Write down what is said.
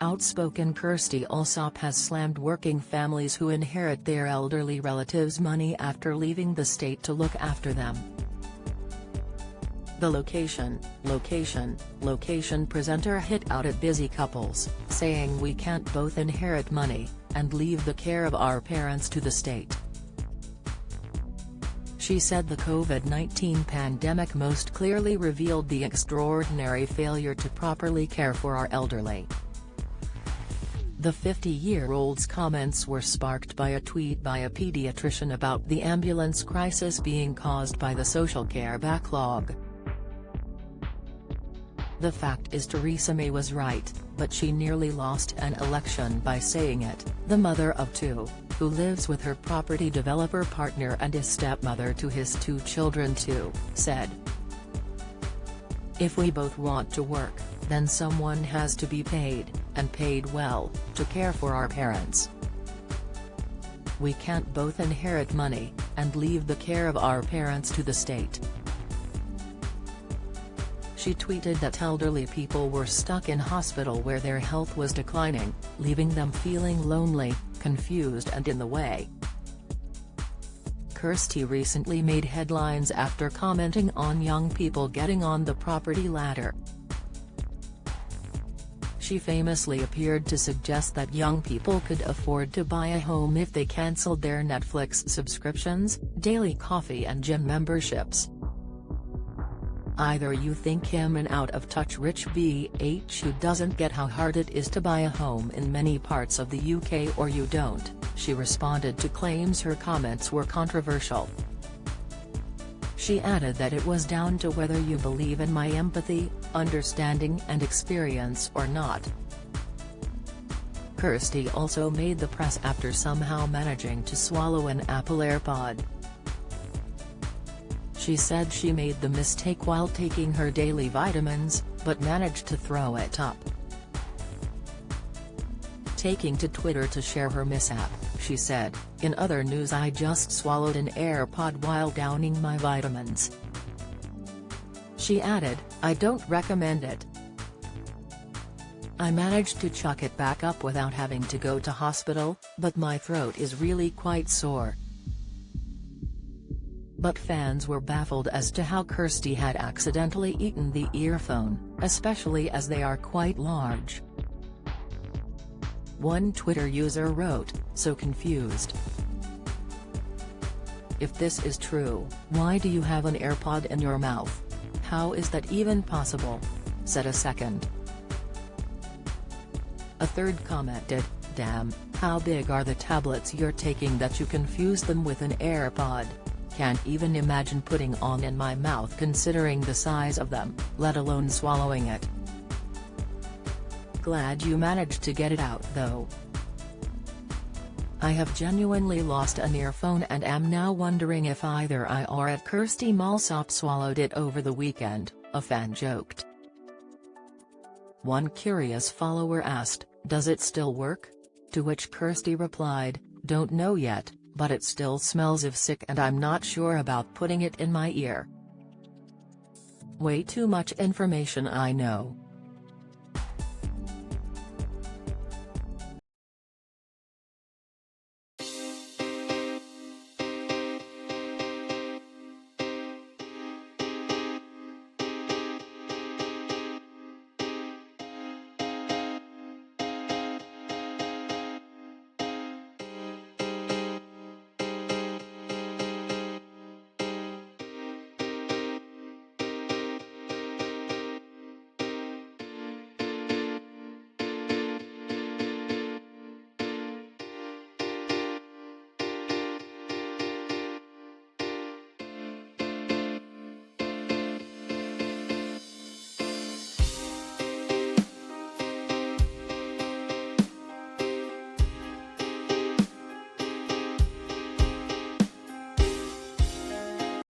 outspoken Kirstie Allsopp has slammed working families who inherit their elderly relatives' money after leaving the state to look after them. The location presenter hit out at busy couples, saying we can't both inherit money, and leave the care of our parents to the state. She said the COVID-19 pandemic most clearly revealed the extraordinary failure to properly care for our elderly. The 50-year-old's comments were sparked by a tweet by a pediatrician about the ambulance crisis being caused by the social care backlog. The fact is Theresa May was right, but she nearly lost an election by saying it, the mother of two, who lives with her property developer partner and is stepmother to his two children too, said. If we both want to work, then someone has to be paid, and paid well, to care for our parents. We can't both inherit money, and leave the care of our parents to the state. She tweeted that elderly people were stuck in hospital where their health was declining, leaving them feeling lonely, confused and in the way. Kirstie recently made headlines after commenting on young people getting on the property ladder. She famously appeared to suggest that young people could afford to buy a home if they cancelled their Netflix subscriptions, daily coffee and gym memberships. Either you think him an out-of-touch rich BH who doesn't get how hard it is to buy a home in many parts of the UK, or you don't, she responded to claims her comments were controversial. She added that it was down to whether you believe in my empathy, understanding and experience or not. Kirstie also made the press after somehow managing to swallow an Apple AirPod. She said she made the mistake while taking her daily vitamins, but managed to throw it up. Taking to Twitter to share her mishap, she said, "In other news, I just swallowed an AirPod while downing my vitamins." She added, "I don't recommend it. I managed to chuck it back up without having to go to hospital, but my throat is really quite sore." But fans were baffled as to how Kirstie had accidentally eaten the earphone, especially as they are quite large. One Twitter user wrote, "So confused. If this is true, why do you have an AirPod in your mouth? How is that even possible?" said a second. A third commented, "Damn, how big are the tablets you're taking that you confuse them with an AirPod? Can't even imagine putting on in my mouth considering the size of them, let alone swallowing it. Glad you managed to get it out though. I have genuinely lost an earphone and am now wondering if either I or Kirstie Allsopp swallowed it over the weekend," a fan joked. One curious follower asked, "Does it still work?" To which Kirstie replied, "Don't know yet, but it still smells of sick and I'm not sure about putting it in my ear. Way too much information I know."